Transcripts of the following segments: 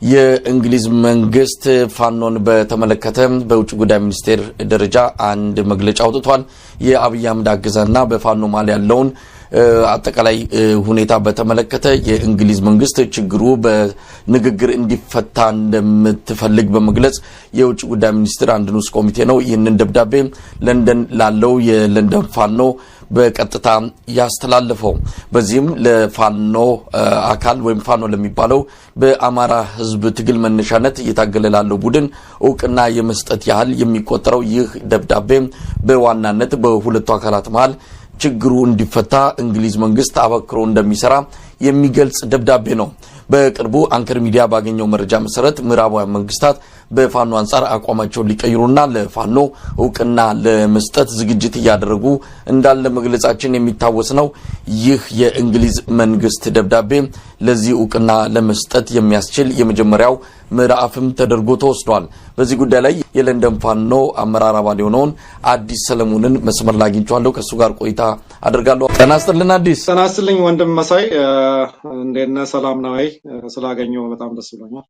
የእንግሊዝ መንግስት ፋኖን በተመለከተ በውጭ ጉዳይ ሚኒስቴር ደረጃ አንድ መግለጫ አውጥቷል። የአብይ አህመድ አገዛዝና በፋኖ ማል ያለውን አጠቃላይ ሁኔታ በተመለከተ የእንግሊዝ መንግስት ችግሩ በንግግር እንዲፈታ እንደምትፈልግ በመግለጽ የውጭ ጉዳይ ሚኒስቴር አንድ ንዑስ ኮሚቴ ነው ይህንን ደብዳቤ ለንደን ላለው የለንደን ፋኖ በቀጥታ ያስተላልፈው። በዚህም ለፋኖ አካል ወይም ፋኖ ለሚባለው በአማራ ህዝብ ትግል መነሻነት እየታገለ ላለው ቡድን እውቅና የመስጠት ያህል የሚቆጠረው ይህ ደብዳቤ በዋናነት በሁለቱ አካላት መሃል ችግሩ እንዲፈታ እንግሊዝ መንግስት አበክሮ እንደሚሰራ የሚገልጽ ደብዳቤ ነው። በቅርቡ አንከር ሚዲያ ባገኘው መረጃ መሰረት ምዕራባውያን መንግስታት በፋኖ አንጻር አቋማቸውን ሊቀይሩና ለፋኖ እውቅና ለመስጠት ዝግጅት እያደረጉ እንዳለ መግለጻችን የሚታወስ ነው። ይህ የእንግሊዝ መንግስት ደብዳቤ ለዚህ እውቅና ለመስጠት የሚያስችል የመጀመሪያው ምዕራፍም ተደርጎ ተወስዷል። በዚህ ጉዳይ ላይ የለንደን ፋኖ አመራር አባል የሆነውን አዲስ ሰለሞንን መስመር ላይ አግኝቻለሁ። ከሱ ጋር ቆይታ አደርጋለሁ። ጤና ይስጥልን አዲስ። ጤና ይስጥልኝ ወንድም መሳይ፣ እንዴት ነህ? ሰላም ነው? ስላገኘው በጣም ደስ ብሎኛል።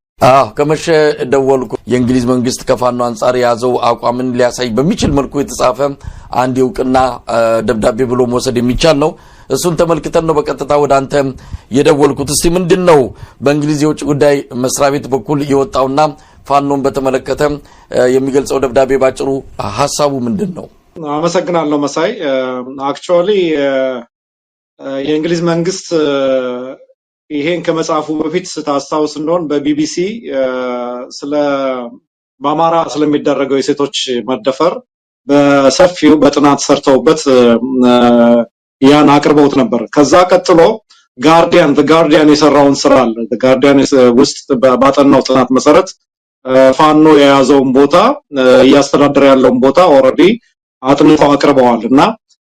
ከመሸ ደወልኩ። የእንግሊዝ መንግስት ከፋኖ አንጻር የያዘው አቋምን ሊያሳይ በሚችል መልኩ የተጻፈ አንድ የእውቅና ደብዳቤ ብሎ መውሰድ የሚቻል ነው። እሱን ተመልክተን ነው በቀጥታ ወደ አንተ የደወልኩት። እስቲ ምንድነው በእንግሊዝ የውጭ ጉዳይ መስሪያ ቤት በኩል የወጣውና ፋኖን በተመለከተ የሚገልጸው ደብዳቤ ባጭሩ ሐሳቡ ምንድነው? አመሰግናለሁ መሳይ። አክቹአሊ የእንግሊዝ መንግስት ይሄን ከመጻፉ በፊት ታስታውስ እንደሆነ በቢቢሲ ስለ በአማራ ስለሚደረገው የሴቶች መደፈር በሰፊው በጥናት ሰርተውበት ያን አቅርበውት ነበር። ከዛ ቀጥሎ ጋርዲያን የሰራውን ስራ አለ። ጋርዲያን ውስጥ ባጠናው ጥናት መሰረት ፋኖ የያዘውን ቦታ እያስተዳደረ ያለውን ቦታ ኦሬዲ አጥንተው አቅርበዋል እና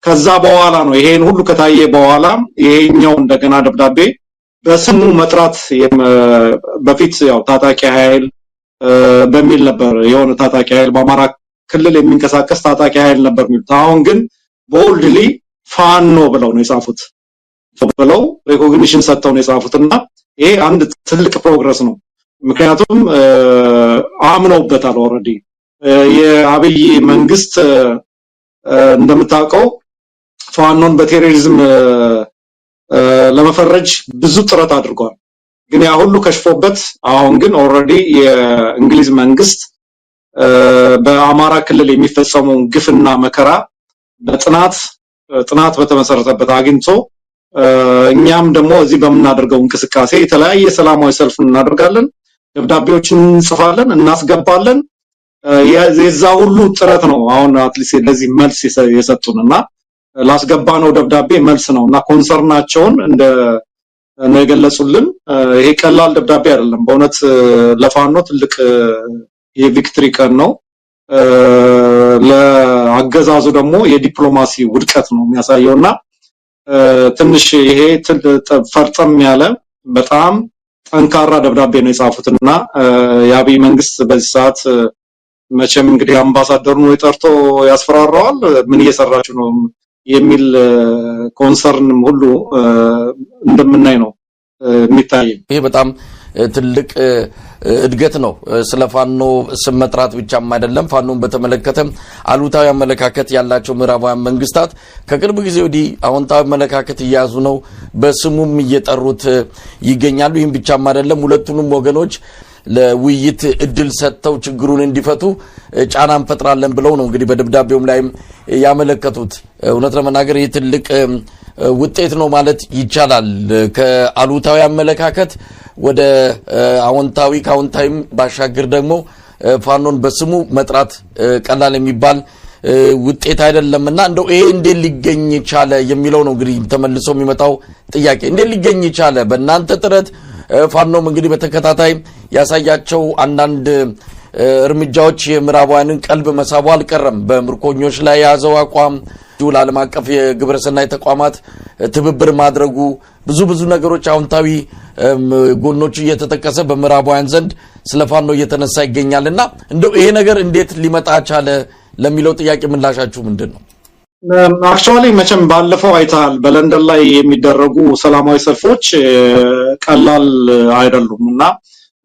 ከዛ በኋላ ነው ይሄን ሁሉ ከታየ በኋላ ይሄኛው እንደገና ደብዳቤ በስሙ መጥራት በፊት ያው ታጣቂ ኃይል በሚል ነበር የሆነ ታጣቂ ኃይል በአማራ ክልል የሚንቀሳቀስ ታጣቂ ኃይል ነበር የሚሉት። አሁን ግን ቦልድሊ ፋኖ ብለው ነው የጻፉት። ብለው ሪኮግኒሽን ሰጥተው ነው የጻፉትና ይሄ አንድ ትልቅ ፕሮግረስ ነው። ምክንያቱም አምነውበታል ኦሬዲ። የአብይ መንግስት እንደምታውቀው ፋኖን በቴሮሪዝም ለመፈረጅ ብዙ ጥረት አድርጓል። ግን ያ ሁሉ ከሽፎበት አሁን ግን ኦሬዲ የእንግሊዝ መንግስት በአማራ ክልል የሚፈጸመውን ግፍና መከራ ጥናት በተመሰረተበት አግኝቶ እኛም ደግሞ እዚህ በመናደርገው እንቅስቃሴ የተለያየ ሰላማዊ ሰልፍ እናደርጋለን፣ ደብዳቤዎችን እንጽፋለን፣ እናስገባለን። የዛ ሁሉ ጥረት ነው አሁን አትሊስት ለዚህ መልስ የሰጡንና ላስገባነው ደብዳቤ መልስ ነውና ኮንሰርናቸውን እንደ ነው የገለጹልን። ይሄ ቀላል ደብዳቤ አይደለም። በእውነት ለፋኖ ትልቅ የቪክትሪ ቀን ነው። ለአገዛዙ ደግሞ የዲፕሎማሲ ውድቀት ነው የሚያሳየውና ትንሽ ይሄ ፈርጠም ያለ በጣም ጠንካራ ደብዳቤ ነው የጻፉትና የአብይ መንግስት በዚህ ሰዓት መቼም እንግዲህ አምባሳደሩን ጠርቶ ያስፈራራዋል ምን እየሰራችሁ ነው የሚል ኮንሰርን ሁሉ እንደምናይ ነው የሚታይ። ይሄ በጣም ትልቅ እድገት ነው። ስለ ፋኖ ስም መጥራት ብቻም አይደለም። ፋኖን በተመለከተ አሉታዊ አመለካከት ያላቸው ምዕራባውያን መንግስታት ከቅርብ ጊዜ ወዲህ አዎንታዊ አመለካከት እያያዙ ነው፣ በስሙም እየጠሩት ይገኛሉ። ይህም ብቻም አይደለም፣ ሁለቱንም ወገኖች ለውይይት እድል ሰጥተው ችግሩን እንዲፈቱ ጫና እንፈጥራለን ብለው ነው እንግዲህ በደብዳቤውም ላይም ያመለከቱት። እውነት ለመናገር ይህ ትልቅ ውጤት ነው ማለት ይቻላል። ከአሉታዊ አመለካከት ወደ አዎንታዊ ከአዎንታዊም ባሻገር ደግሞ ፋኖን በስሙ መጥራት ቀላል የሚባል ውጤት አይደለምና እንደው ይሄ እንዴት ሊገኝ ቻለ የሚለው ነው እንግዲህ ተመልሶ የሚመጣው ጥያቄ። እንዴት ሊገኝ ቻለ? በእናንተ ጥረት ፋኖም እንግዲህ በተከታታይ ያሳያቸው አንዳንድ እርምጃዎች የምዕራባውያንን ቀልብ መሳቡ አልቀረም። በምርኮኞች ላይ ያዘው አቋም፣ ለዓለም አቀፍ የግብረሰናይ ተቋማት ትብብር ማድረጉ፣ ብዙ ነገሮች አዎንታዊ ጎኖች እየተጠቀሰ በምዕራባውያን ዘንድ ስለፋኖ እየተነሳ ይገኛልና እንደው ይሄ ነገር እንዴት ሊመጣ ቻለ ለሚለው ጥያቄ ምላሻችሁ ምንድነው? አክቹአሊ መቼም ባለፈው አይታል በለንደን ላይ የሚደረጉ ሰላማዊ ሰልፎች ቀላል አይደሉምና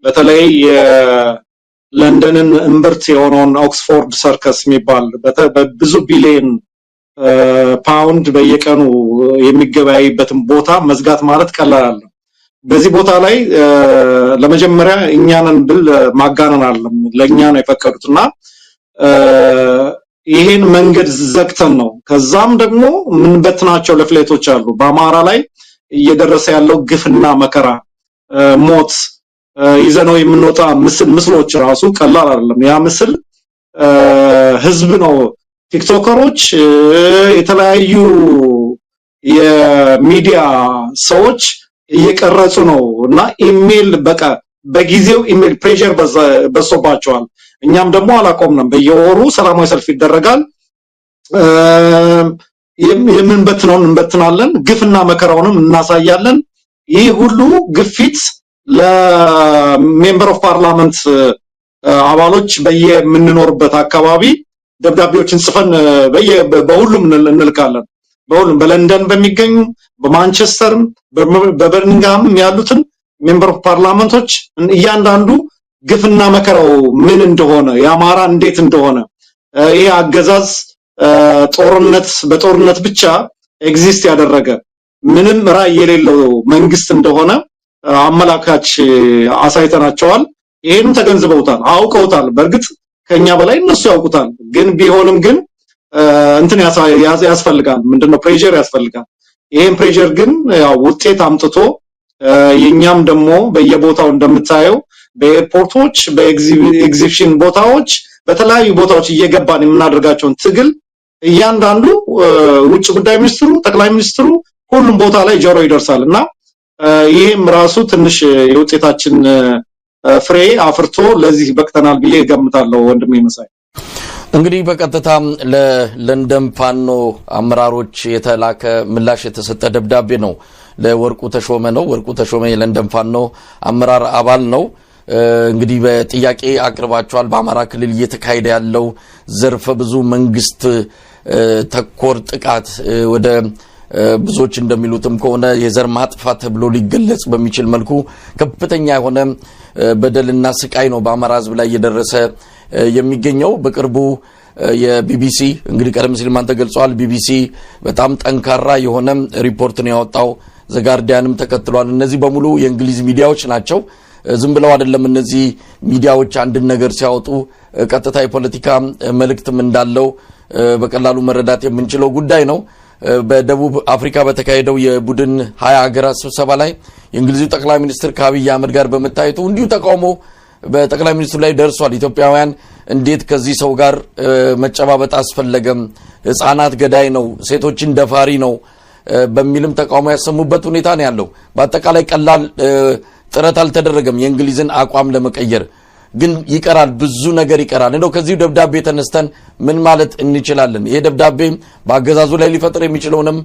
በተለይ የለንደንን እምብርት የሆነውን ኦክስፎርድ ሰርከስ የሚባል በብዙ ቢሊዮን ፓውንድ በየቀኑ የሚገበያይበትን ቦታ መዝጋት ማለት ቀላል አይደለም። በዚህ ቦታ ላይ ለመጀመሪያ እኛንን ብል ማጋነን አይደለም፣ ለኛ ነው የፈቀዱትና ይሄን መንገድ ዘግተን ነው። ከዛም ደግሞ ምንበትናቸው ለፍሌቶች አሉ። በአማራ ላይ እየደረሰ ያለው ግፍና መከራ፣ ሞት ይዘነው የምንወጣ ምስሎች ራሱ ቀላል አይደለም። ያ ምስል ህዝብ ነው፣ ቲክቶከሮች፣ የተለያዩ የሚዲያ ሰዎች እየቀረጹ ነው እና ኢሜል በቃ በጊዜው ኢሜል ፕሬሸር በሶባቸዋል። እኛም ደግሞ አላቆምንም። በየወሩ ሰላማዊ ሰልፍ ይደረጋል። የምንበትነውን እንበትናለን፣ ግፍና መከራውንም እናሳያለን። ይህ ሁሉ ግፊት ለሜምበር ኦፍ ፓርላመንት አባሎች በየምንኖርበት አካባቢ ደብዳቤዎችን ጽፈን በሁሉም እንልካለን። በሁሉም በለንደን በሚገኙ በማንቸስተር በበርሚንግሃም ያሉትን ሜምበር ኦፍ ፓርላመንቶች እያንዳንዱ ግፍና መከራው ምን እንደሆነ የአማራ እንዴት እንደሆነ ይሄ አገዛዝ በጦርነት ብቻ ኤግዚስት ያደረገ ምንም ራዕይ የሌለው መንግስት እንደሆነ አመላካች አሳይተናቸዋል። ይሄን ተገንዝበውታል፣ አውቀውታል። በእርግጥ ከኛ በላይ እነሱ ያውቁታል። ግን ቢሆንም ግን እንትን ያስፈልጋል፣ ምንድነው ፕሬሸር ያስፈልጋል። ይሄን ፕሬሸር ግን ያው ውጤት አምጥቶ የኛም ደግሞ በየቦታው እንደምታየው በኤርፖርቶች በኤግዚቢሽን ቦታዎች በተለያዩ ቦታዎች እየገባን የምናደርጋቸውን ትግል እያንዳንዱ ውጭ ጉዳይ ሚኒስትሩ፣ ጠቅላይ ሚኒስትሩ ሁሉም ቦታ ላይ ጆሮ ይደርሳልና ይሄም ራሱ ትንሽ የውጤታችን ፍሬ አፍርቶ ለዚህ በቅተናል ብዬ እገምታለሁ። ወንድሜ መሳይ እንግዲህ በቀጥታ ለለንደን ፋኖ አመራሮች የተላከ ምላሽ የተሰጠ ደብዳቤ ነው። ለወርቁ ተሾመ ነው። ወርቁ ተሾመ የለንደን ፋኖ አመራር አባል ነው። እንግዲህ በጥያቄ አቅርባቸዋል። በአማራ ክልል እየተካሄደ ያለው ዘርፈ ብዙ መንግስት ተኮር ጥቃት ወደ ብዙዎች እንደሚሉትም ከሆነ የዘር ማጥፋት ተብሎ ሊገለጽ በሚችል መልኩ ከፍተኛ የሆነ በደልና ስቃይ ነው በአማራ ህዝብ ላይ እየደረሰ የሚገኘው። በቅርቡ የቢቢሲ እንግዲህ ቀደም ሲል ማን ተገልጿል። ቢቢሲ በጣም ጠንካራ የሆነ ሪፖርት ነው ያወጣው። ዘጋርዲያንም ተከትሏል። እነዚህ በሙሉ የእንግሊዝ ሚዲያዎች ናቸው። ዝም ብለው አይደለም እነዚህ ሚዲያዎች አንድን ነገር ሲያወጡ ቀጥታ የፖለቲካ መልእክትም እንዳለው በቀላሉ መረዳት የምንችለው ጉዳይ ነው። በደቡብ አፍሪካ በተካሄደው የቡድን 20 ሀገራት ስብሰባ ላይ የእንግሊዙ ጠቅላይ ሚኒስትር ከአብይ አህመድ ጋር በመታየቱ እንዲሁ ተቃውሞ በጠቅላይ ሚኒስትሩ ላይ ደርሷል። ኢትዮጵያውያን እንዴት ከዚህ ሰው ጋር መጨባበጥ አስፈለገም? ህፃናት ገዳይ ነው፣ ሴቶችን ደፋሪ ነው በሚልም ተቃውሞ ያሰሙበት ሁኔታ ነው ያለው። በአጠቃላይ ቀላል ጥረት አልተደረገም የእንግሊዝን አቋም ለመቀየር። ግን ይቀራል፣ ብዙ ነገር ይቀራል። እንደው ከዚህ ደብዳቤ ተነስተን ምን ማለት እንችላለን? ይሄ ደብዳቤ በአገዛዙ ላይ ሊፈጥር የሚችለውንም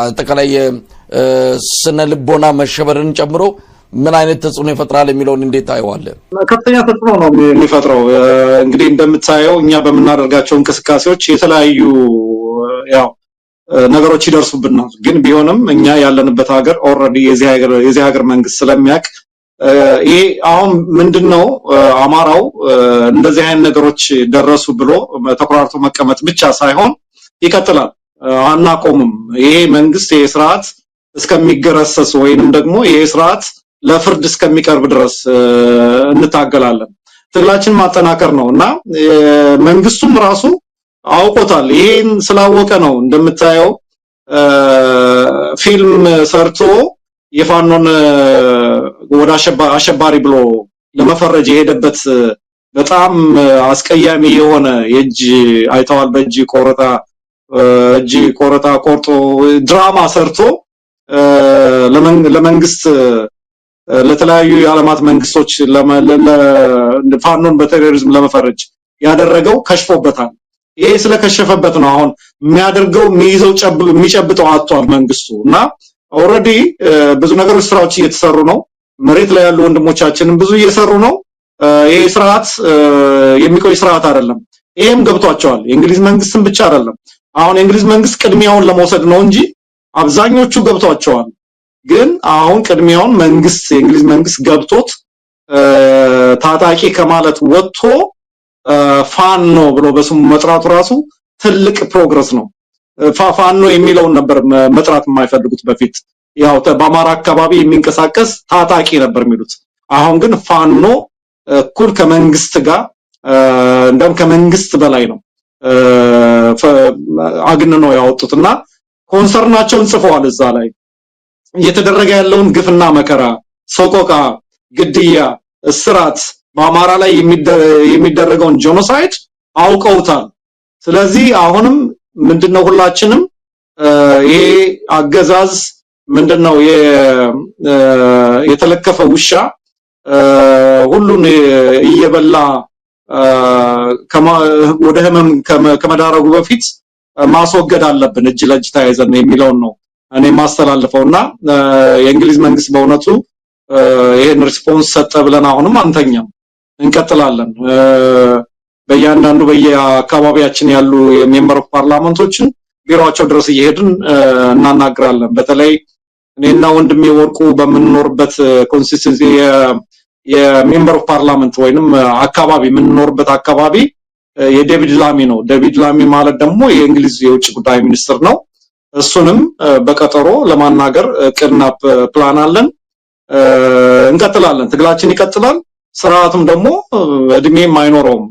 አጠቃላይ ስነ ልቦና መሸበርን ጨምሮ ምን አይነት ተጽዕኖ ይፈጥራል የሚለውን እንዴት ታየዋለህ? ከፍተኛ ተጽዕኖ ነው የሚፈጥረው። እንግዲህ እንደምታየው እኛ በምናደርጋቸው እንቅስቃሴዎች የተለያዩ ያው ነገሮች ይደርሱብናል። ግን ቢሆንም እኛ ያለንበት ሀገር ኦልሬዲ የዚህ ሀገር መንግስት ስለሚያውቅ ይሄ አሁን ምንድነው አማራው እንደዚህ አይነት ነገሮች ደረሱ ብሎ ተቆራርጦ መቀመጥ ብቻ ሳይሆን ይቀጥላል፣ አናቆምም። ይሄ መንግስት ይሄ ስርዓት እስከሚገረሰስ ወይንም ደግሞ ይሄ ስርዓት ለፍርድ እስከሚቀርብ ድረስ እንታገላለን። ትግላችን ማጠናከር ነውና መንግስቱም ራሱ አውቆታል። ይሄን ስላወቀ ነው እንደምታየው ፊልም ሰርቶ የፋኖን ወደ አሸባሪ ብሎ ለመፈረጅ የሄደበት በጣም አስቀያሚ የሆነ የእጅ አይተዋል። በእጅ ቆረጣ ቆርጦ ድራማ ሰርቶ ለመንግስት ለተለያዩ የዓለማት መንግስቶች ፋኖን በቴሮሪዝም ለመፈረጅ ያደረገው ከሽፎበታል። ይሄ ስለከሸፈበት ነው አሁን የሚያደርገው የሚጨብጠው አጥቷል መንግስቱ። እና ኦልሬዲ ብዙ ነገሮች ስራዎች እየተሰሩ ነው። መሬት ላይ ያሉ ወንድሞቻችንን ብዙ እየሰሩ ነው። ይሄ ስርዓት የሚቆይ ስርዓት አይደለም። ይሄም ገብቷቸዋል። የእንግሊዝ መንግስትን ብቻ አይደለም። አሁን የእንግሊዝ መንግስት ቅድሚያውን ለመውሰድ ነው እንጂ አብዛኞቹ ገብቷቸዋል። ግን አሁን ቅድሚያውን የእንግሊዝ መንግስት ገብቶት ታጣቂ ከማለት ወጥቶ ፋኖ ብሎ በስሙ መጥራቱ ራሱ ትልቅ ፕሮግረስ ነው። ፋኖ የሚለውን ነበር መጥራት የማይፈልጉት በፊት። ያው በአማራ አካባቢ የሚንቀሳቀስ ታጣቂ ነበር የሚሉት። አሁን ግን ፋኖ እኩል ከመንግስት ጋር እንደም ከመንግስት በላይ ነው አግንነው ያወጡትና ኮንሰርናቸውን ጽፈዋል። እዛ ላይ እየተደረገ ያለውን ግፍና መከራ፣ ሰቆቃ፣ ግድያ፣ እስራት በአማራ ላይ የሚደረገውን ጄኖሳይድ አውቀውታል። ስለዚህ አሁንም ምንድነው ሁላችንም ይሄ አገዛዝ ምንድነው የተለከፈ ውሻ ሁሉን እየበላ ወደ ህመም ከመዳረጉ በፊት ማስወገድ አለብን እጅ ለእጅ ተያይዘን የሚለውን ነው እኔ ማስተላልፈውና የእንግሊዝ መንግስት በእውነቱ ይሄን ሪስፖንስ ሰጠ ብለን አሁንም አንተኛም፣ እንቀጥላለን። በእያንዳንዱ በየአካባቢያችን ያሉ የሜምበር ኦፍ ፓርላመንቶችን ቢሮአቸው ድረስ እየሄድን እናናግራለን። በተለይ እኔና ወንድሜ ወርቁ በምንኖርበት ኮንሲስተንሲ የሜምበር ኦፍ ፓርላመንት ወይንም አካባቢ የምንኖርበት አካባቢ የዴቪድ ላሚ ነው። ዴቪድ ላሚ ማለት ደግሞ የእንግሊዝ የውጭ ጉዳይ ሚኒስትር ነው። እሱንም በቀጠሮ ለማናገር ቅድና ፕላን አለን። እንቀጥላለን፣ ትግላችን ይቀጥላል። ስርዓቱም ደግሞ እድሜም አይኖረውም።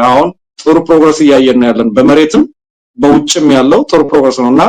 አሁን ጥሩ ፕሮግረስ እያየን ነው ያለን፣ በመሬትም በውጭም ያለው ጥሩ ፕሮግረስ ነውና